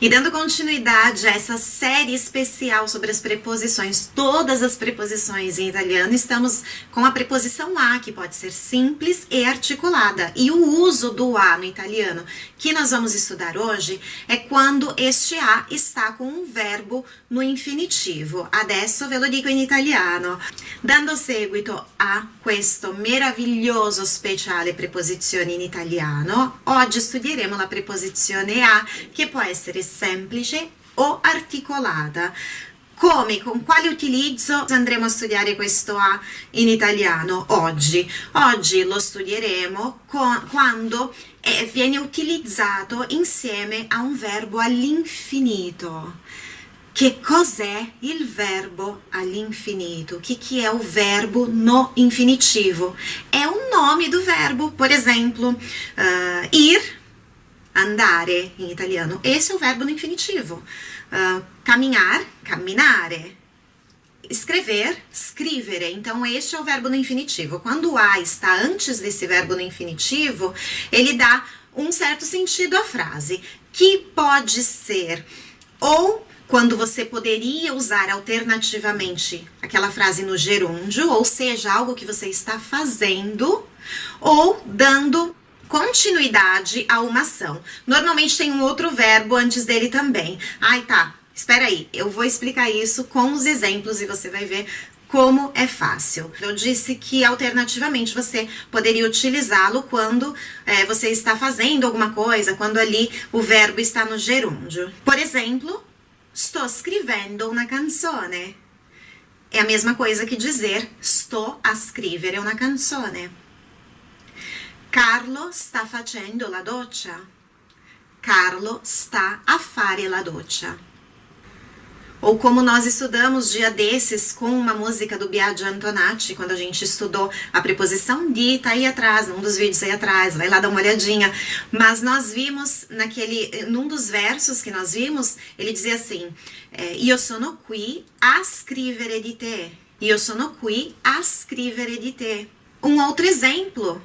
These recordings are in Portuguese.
E dando continuidade a essa série especial sobre as preposições, todas as preposições em italiano, estamos com a preposição a, que pode ser simples e articulada. E o uso do a no italiano, que nós vamos estudar hoje, é quando este a está com um verbo no infinitivo. Adesso ve lo dico in italiano. Dando seguito a questo meraviglioso speciale preposizioni in italiano, oggi studieremo la preposizione a, che può essere semplice o articolata. Come, con quale utilizzo andremo a studiare questo a in italiano oggi? Oggi lo studieremo quando viene utilizzato insieme a un verbo all'infinito. Che cos'è il verbo all'infinito? Que é o verbo no infinitivo? É o nome do verbo, por exemplo, ir, andare in italiano. Esse é o verbo no infinitivo. Caminhar, camminare. Escrever, scrivere. Então, este é o verbo no infinitivo. Quando o a está antes desse verbo no infinitivo, ele dá um certo sentido à frase, que pode ser ou quando você poderia usar alternativamente aquela frase no gerúndio, ou seja, algo que você está fazendo, ou dando continuidade a uma ação. Normalmente tem um outro verbo antes dele também. Ai, tá, espera aí, eu vou explicar isso com os exemplos e você vai ver como é fácil. Eu disse que alternativamente você poderia utilizá-lo quando você está fazendo alguma coisa, quando ali o verbo está no gerúndio. Por exemplo, sto scrivendo una canzone. É a mesma coisa que dizer sto a scrivere una canzone. Carlo sta facendo la doccia. Carlo sta a fare la doccia. Ou como nós estudamos dia desses com uma música do Biagio Antonacci, quando a gente estudou a preposição di, tá aí atrás, num dos vídeos aí atrás, vai lá dar uma olhadinha. Mas nós vimos, num dos versos que nós vimos, ele dizia assim, io sono qui a scrivere di te. Io sono qui a scrivere di te. Um outro exemplo,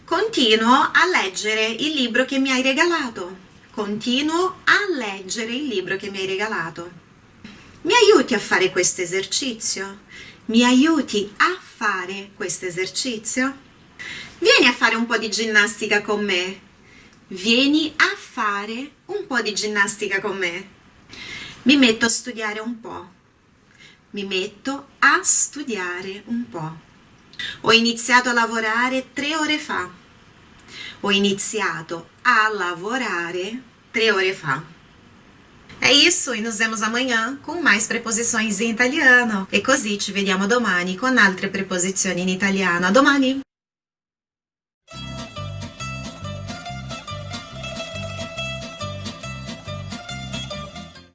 continuo a leggere il libro che mi hai regalato. Continuo a leggere il libro che mi hai regalato. Mi aiuti a fare questo esercizio? Mi aiuti a fare questo esercizio? Vieni a fare un po' di ginnastica con me. Vieni a fare un po' di ginnastica con me. Mi metto a studiare un po'. Mi metto a studiare un po'. Ho iniziato a lavorare 3 ore fa. Ho iniziato a lavorare 3 ore fa. É isso, e nos vemos amanhã com mais preposições em italiano. E così ci vediamo domani con altre preposizioni in italiano. A domani!